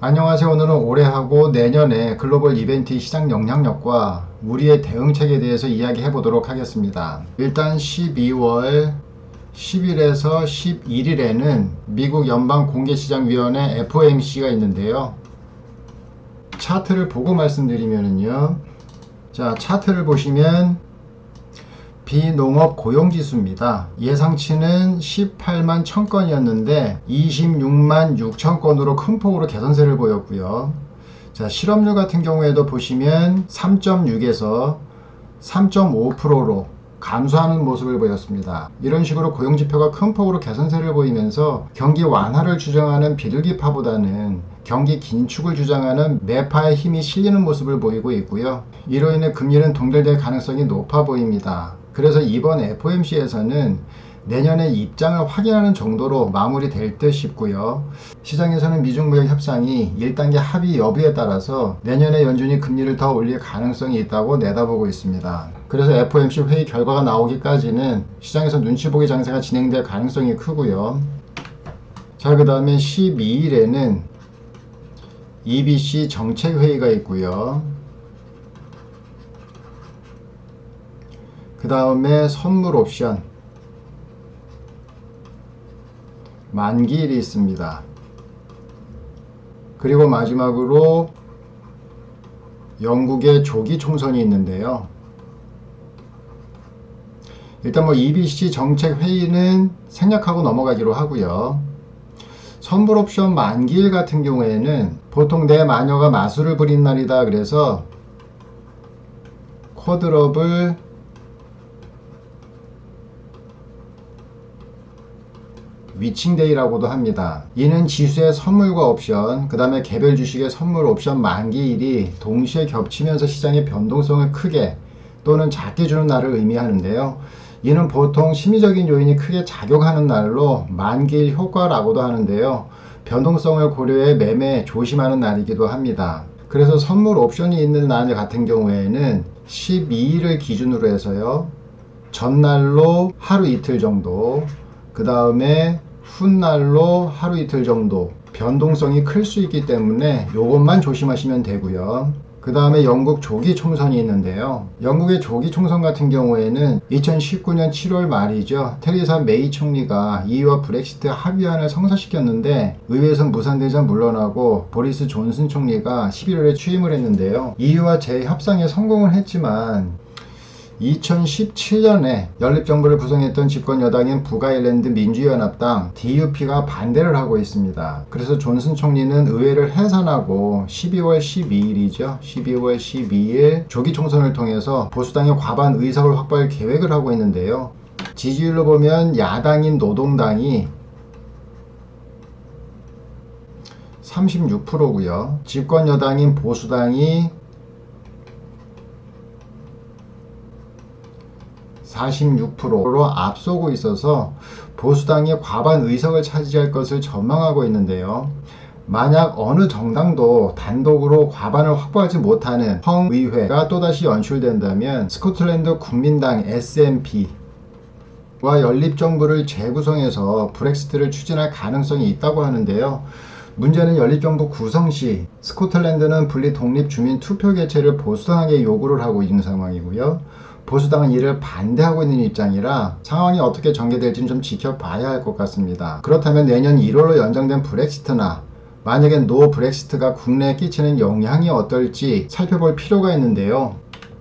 안녕하세요. 오늘은 올해하고 내년에 글로벌 이벤트 시장 영향력과 우리의 대응책에 대해서 이야기해 보도록 하겠습니다. 일단 12월 10일에서 11일에는 미국 연방공개시장위원회 FOMC가 있는데요. 차트를 보고 말씀드리면요. 자, 차트를 보시면 비농업 고용지수입니다. 예상치는 18만 1000건이었는데 26만 6000건으로 큰 폭으로 개선세를 보였고요. 자, 실업률 같은 경우에도 보시면 3.6에서 3.5%로 감소하는 모습을 보였습니다. 이런 식으로 고용지표가 큰 폭으로 개선세를 보이면서 경기 완화를 주장하는 비둘기파보다는 경기 긴축을 주장하는 매파의 힘이 실리는 모습을 보이고 있고요. 이로 인해 금리는 동결될 가능성이 높아 보입니다. 그래서 이번 FOMC에서는 내년에 입장을 확인하는 정도로 마무리될 듯 싶고요. 시장에서는 미중무역 협상이 1단계 합의 여부에 따라서 내년에 연준이 금리를 더 올릴 가능성이 있다고 내다보고 있습니다. 그래서 FOMC 회의 결과가 나오기까지는 시장에서 눈치 보기 장세가 진행될 가능성이 크고요. 자, 그 다음에 12일에는 EBC 정책회의가 있고요. 그 다음에 선물 옵션 만기일이 있습니다. 그리고 마지막으로 영국의 조기 총선이 있는데요. 일단 EBC 정책 회의는 생략하고 넘어가기로 하고요. 선물 옵션 만기일 같은 경우에는 보통 내 마녀가 마술을 부린 날이다. 그래서 쿼드럽을 위칭데이라고도 합니다. 이는 지수의 선물과 옵션, 그 다음에 개별 주식의 선물 옵션 만기일이 동시에 겹치면서 시장의 변동성을 크게 또는 작게 주는 날을 의미하는데요. 이는 보통 심리적인 요인이 크게 작용하는 날로 만기일 효과라고도 하는데요. 변동성을 고려해 매매에 조심하는 날이기도 합니다. 그래서 선물 옵션이 있는 날 같은 경우에는 12일을 기준으로 해서요. 전날로 하루 이틀 정도, 그 다음에 훗날로 하루 이틀 정도 변동성이 클 수 있기 때문에 이것만 조심하시면 되고요. 그 다음에 영국 조기 총선이 있는데요. 영국의 조기 총선 같은 경우에는 2019년 7월 말이죠. 테레사 메이 총리가 EU와 브렉시트 합의안을 성사시켰는데 의회에서 무산되자 물러나고 보리스 존슨 총리가 11월에 취임을 했는데요. EU와 재협상에 성공을 했지만 2017년에 연립정부를 구성했던 집권여당인 북아일랜드 민주연합당 DUP가 반대를 하고 있습니다. 그래서 존슨 총리는 의회를 해산하고 12월 12일이죠. 12월 12일 조기 총선을 통해서 보수당의 과반 의석을 확보할 계획을 하고 있는데요. 지지율로 보면 야당인 노동당이 36%고요. 집권여당인 보수당이 46%로 앞서고 있어서 보수당이 과반 의석을 차지할 것을 전망하고 있는데요. 만약 어느 정당도 단독으로 과반을 확보하지 못하는 성의회가 또다시 연출된다면 스코틀랜드 국민당 SNP와 연립정부를 재구성해서 브렉시트를 추진할 가능성이 있다고 하는데요. 문제는 연립정부 구성 시 스코틀랜드는 분리 독립 주민 투표 개최를 보수당에게 요구를 하고 있는 상황이고요. 보수당은 이를 반대하고 있는 입장이라 상황이 어떻게 전개될지는 좀 지켜봐야 할 것 같습니다. 그렇다면 내년 1월로 연장된 브렉시트나 만약에 노 브렉시트가 국내에 끼치는 영향이 어떨지 살펴볼 필요가 있는데요.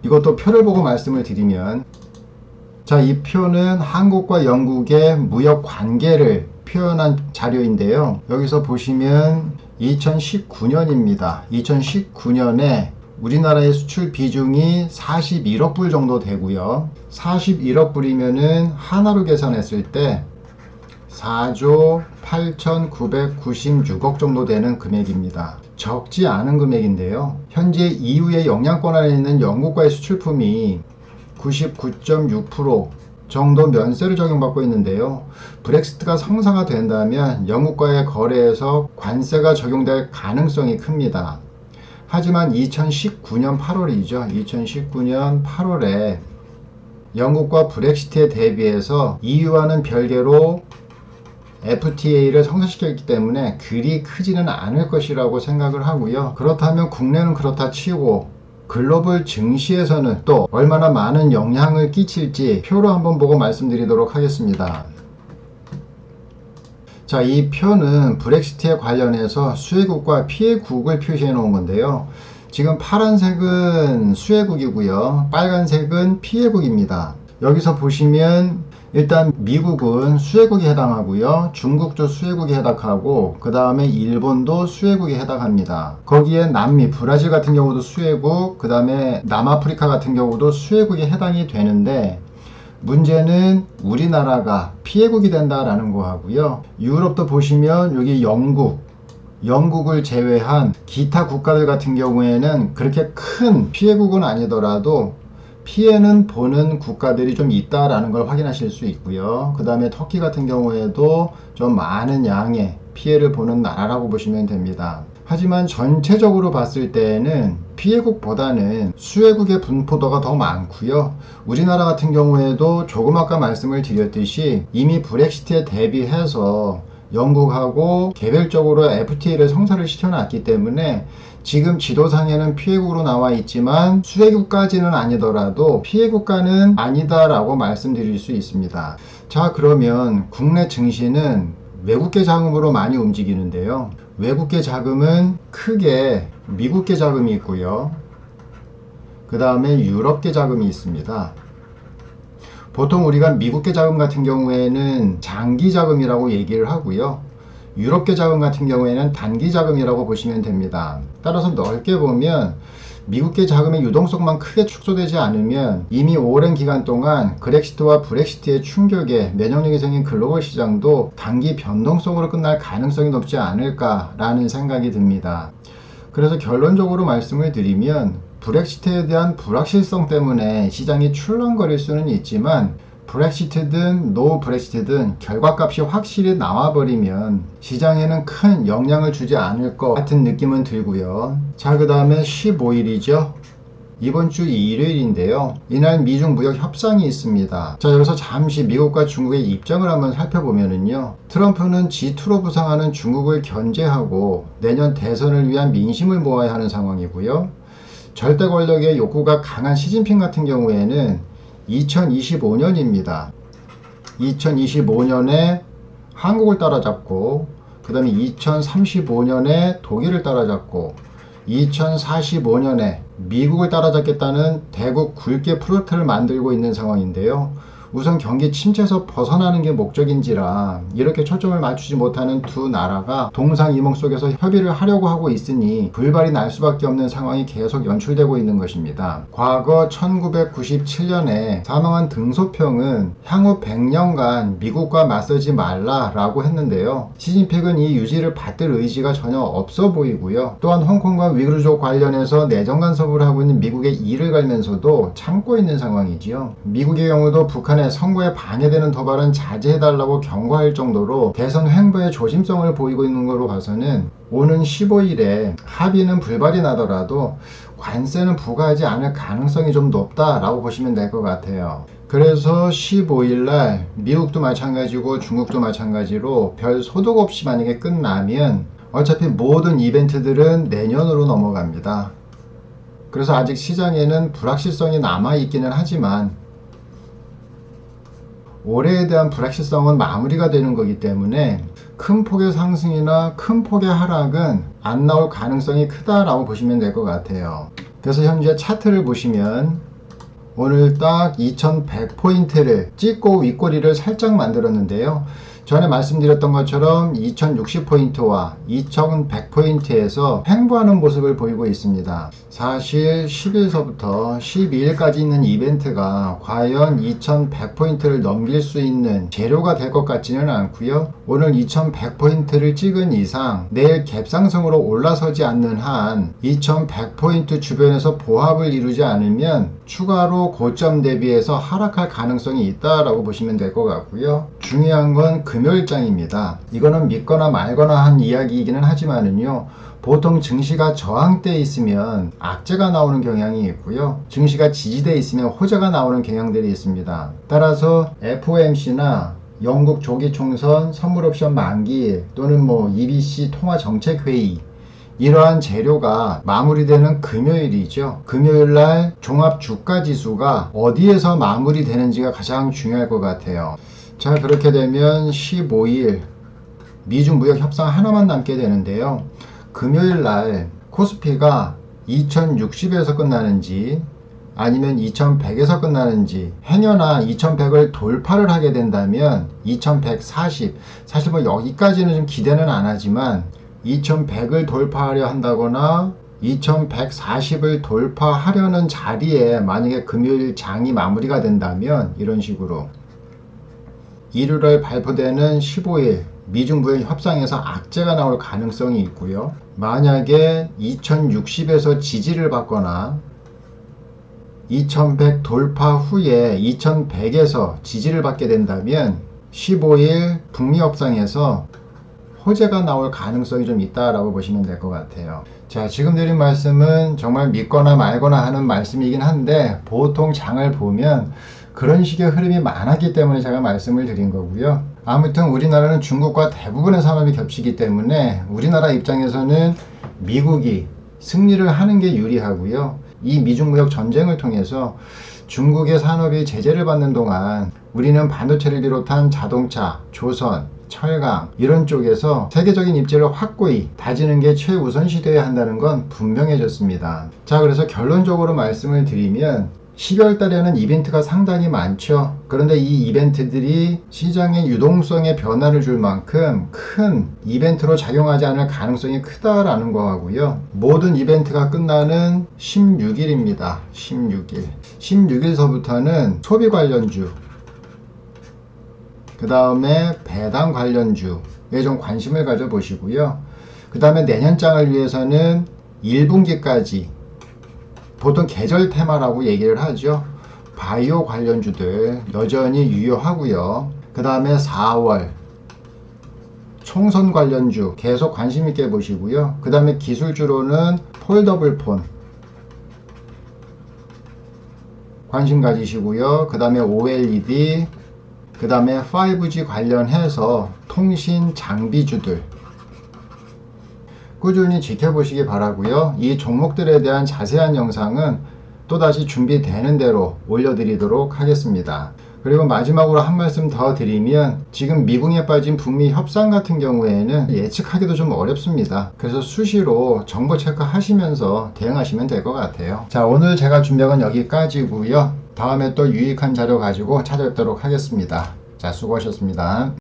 이것도 표를 보고 말씀을 드리면, 자, 이 표는 한국과 영국의 무역 관계를 표현한 자료인데요. 여기서 보시면 2019년입니다. 2019년에 우리나라의 수출 비중이 41억 불 정도 되고요. 41억 불이면은 하나로 계산했을 때 4조 8,996억 정도 되는 금액입니다. 적지 않은 금액인데요. 현재 EU의 영향권 안에 있는 영국과의 수출품이 99.6% 정도 면세를 적용받고 있는데요. 브렉시트가 성사가 된다면 영국과의 거래에서 관세가 적용될 가능성이 큽니다. 하지만 2019년 8월이죠. 2019년 8월에 영국과 브렉시트에 대비해서 EU와는 별개로 FTA를 성사시켰기 때문에 그리 크지는 않을 것이라고 생각을 하고요. 그렇다면 국내는 그렇다 치고 글로벌 증시에서는 또 얼마나 많은 영향을 끼칠지 표로 한번 보고 말씀드리도록 하겠습니다. 자, 이 표는 브렉시트에 관련해서 수혜국과 피해국을 표시해 놓은 건데요. 지금 파란색은 수혜국이고요. 빨간색은 피해국입니다. 여기서 보시면 일단 미국은 수혜국에 해당하고요. 중국도 수혜국에 해당하고 그 다음에 일본도 수혜국에 해당합니다. 거기에 남미, 브라질 같은 경우도 수혜국, 그 다음에 남아프리카 같은 경우도 수혜국에 해당이 되는데 문제는 우리나라가 피해국이 된다라는 거 하고요. 유럽도 보시면 여기 영국을 제외한 기타 국가들 같은 경우에는 그렇게 큰 피해국은 아니더라도 피해는 보는 국가들이 좀 있다라는 걸 확인하실 수 있고요. 그 다음에 터키 같은 경우에도 좀 많은 양의 피해를 보는 나라라고 보시면 됩니다. 하지만 전체적으로 봤을 때는 피해국보다는 수혜국의 분포도가 더 많고요. 우리나라 같은 경우에도 조금 아까 말씀을 드렸듯이 이미 브렉시트에 대비해서 영국하고 개별적으로 FTA를 성사를 시켜놨기 때문에 지금 지도상에는 피해국으로 나와 있지만 수혜국까지는 아니더라도 피해국가는 아니다라고 말씀드릴 수 있습니다. 자, 그러면 국내 증시는 외국계 자금으로 많이 움직이는데요. 외국계 자금은 크게 미국계 자금이 있고요. 그 다음에 유럽계 자금이 있습니다. 보통 우리가 미국계 자금 같은 경우에는 장기 자금이라고 얘기를 하고요. 유럽계 자금 같은 경우에는 단기 자금이라고 보시면 됩니다. 따라서 넓게 보면 미국계 자금의 유동성만 크게 축소되지 않으면 이미 오랜 기간 동안 그렉시트와 브렉시트의 충격에 면역력이 생긴 글로벌 시장도 단기 변동성으로 끝날 가능성이 높지 않을까라는 생각이 듭니다. 그래서 결론적으로 말씀을 드리면 브렉시트에 대한 불확실성 때문에 시장이 출렁거릴 수는 있지만 브렉시트든 노 브렉시트든 결과값이 확실히 나와버리면 시장에는 큰 영향을 주지 않을 것 같은 느낌은 들고요. 자, 그 다음에 15일이죠. 이번 주 일요일인데요. 이날 미중 무역 협상이 있습니다. 자, 여기서 잠시 미국과 중국의 입장을 한번 살펴보면은요. 트럼프는 G2로 부상하는 중국을 견제하고 내년 대선을 위한 민심을 모아야 하는 상황이고요. 절대 권력의 욕구가 강한 시진핑 같은 경우에는 2025년입니다. 2025년에 한국을 따라잡고 그 다음에 2035년에 독일을 따라잡고 2045년에 미국을 따라잡겠다는 대국 굵게 프로젝트를 만들고 있는 상황인데요. 우선 경기 침체에서 벗어나는 게 목적인지라 이렇게 초점을 맞추지 못하는 두 나라가 동상이몽 속에서 협의를 하려고 하고 있으니 불발이 날 수밖에 없는 상황이 계속 연출되고 있는 것입니다. 과거 1997년에 사망한 등소평은 향후 100년간 미국과 맞서지 말라라고 했는데요. 시진핑은 이 유지를 받들 의지가 전혀 없어 보이고요. 또한 홍콩과 위구르족 관련해서 내정 간섭을 하고 있는 미국의 이를 갈면서도 참고 있는 상황이지요. 미국의 경우도 북한의 선거에 방해되는 도발은 자제해달라고 경고할 정도로 대선 횡보의 조심성을 보이고 있는 것으로 봐서는 오는 15일에 합의는 불발이 나더라도 관세는 부과하지 않을 가능성이 좀 높다라고 보시면 될 것 같아요. 그래서 15일날 미국도 마찬가지고 중국도 마찬가지로 별 소득 없이 만약에 끝나면 어차피 모든 이벤트들은 내년으로 넘어갑니다. 그래서 아직 시장에는 불확실성이 남아있기는 하지만 올해에 대한 불확실성은 마무리가 되는 거기 때문에 큰 폭의 상승이나 큰 폭의 하락은 안 나올 가능성이 크다라고 보시면 될 것 같아요. 그래서 현재 차트를 보시면 오늘 딱 2100포인트를 찍고 윗꼬리를 살짝 만들었는데요. 전에 말씀드렸던 것처럼 2060포인트와 2100포인트에서 횡보하는 모습을 보이고 있습니다. 사실 10일서부터 12일까지 있는 이벤트가 과연 2100포인트를 넘길 수 있는 재료가 될 것 같지는 않고요. 오늘 2100포인트를 찍은 이상 내일 갭상승으로 올라서지 않는 한 2100포인트 주변에서 보합을 이루지 않으면 추가로 고점 대비해서 하락할 가능성이 있다라고 보시면 될 것 같고요. 중요한 건 금요일장입니다. 이거는 믿거나 말거나 한 이야기이기는 하지만은요. 보통 증시가 저항대에 있으면 악재가 나오는 경향이 있고요. 증시가 지지대에 있으면 호재가 나오는 경향들이 있습니다. 따라서 FOMC나 영국 조기 총선, 선물 옵션 만기 또는 EBC 통화 정책 회의 이러한 재료가 마무리되는 금요일이죠. 금요일날 종합 주가 지수가 어디에서 마무리되는지가 가장 중요할 것 같아요. 자, 그렇게 되면 15일 미중 무역 협상 하나만 남게 되는데요. 금요일날 코스피가 2060에서 끝나는지 아니면 2100에서 끝나는지, 행여나 2100을 돌파를 하게 된다면 2140, 사실 여기까지는 좀 기대는 안 하지만 2100을 돌파하려 한다거나 2140을 돌파하려는 자리에 만약에 금요일 장이 마무리가 된다면 이런 식으로 일요일 발표되는 15일 미중 무역 협상에서 악재가 나올 가능성이 있고요. 만약에 2060에서 지지를 받거나 2100 돌파 후에 2100에서 지지를 받게 된다면 15일 북미 협상에서 호재가 나올 가능성이 좀 있다라고 보시면 될 것 같아요. 자, 지금 드린 말씀은 정말 믿거나 말거나 하는 말씀이긴 한데 보통 장을 보면 그런 식의 흐름이 많았기 때문에 제가 말씀을 드린 거고요. 아무튼 우리나라는 중국과 대부분의 산업이 겹치기 때문에 우리나라 입장에서는 미국이 승리를 하는 게 유리하고요. 이 미중무역 전쟁을 통해서 중국의 산업이 제재를 받는 동안 우리는 반도체를 비롯한 자동차, 조선, 철강 이런 쪽에서 세계적인 입지를 확고히 다지는 게 최우선시 되어야 한다는 건 분명해졌습니다. 자, 그래서 결론적으로 말씀을 드리면 12월 달에는 이벤트가 상당히 많죠. 그런데 이 이벤트들이 시장의 유동성에 변화를 줄 만큼 큰 이벤트로 작용하지 않을 가능성이 크다라는 거하고요. 모든 이벤트가 끝나는 16일입니다. 16일. 16일서부터는 소비 관련주, 그 다음에 배당 관련주에 좀 관심을 가져보시고요. 그 다음에 내년장을 위해서는 1분기까지 보통 계절 테마라고 얘기를 하죠. 바이오 관련주들 여전히 유효하고요. 그 다음에 4월 총선 관련주 계속 관심 있게 보시고요. 그 다음에 기술주로는 폴더블 폰 관심 가지시고요. 그 다음에 OLED, 그 다음에 5G 관련해서 통신 장비주들 꾸준히 지켜보시기 바라고요. 이 종목들에 대한 자세한 영상은 또다시 준비되는 대로 올려드리도록 하겠습니다. 그리고 마지막으로 한 말씀 더 드리면 지금 미궁에 빠진 북미 협상 같은 경우에는 예측하기도 좀 어렵습니다. 그래서 수시로 정보 체크하시면서 대응하시면 될 것 같아요. 자, 오늘 제가 준비한 건 여기까지고요. 다음에 또 유익한 자료 가지고 찾아뵙도록 하겠습니다. 자, 수고하셨습니다.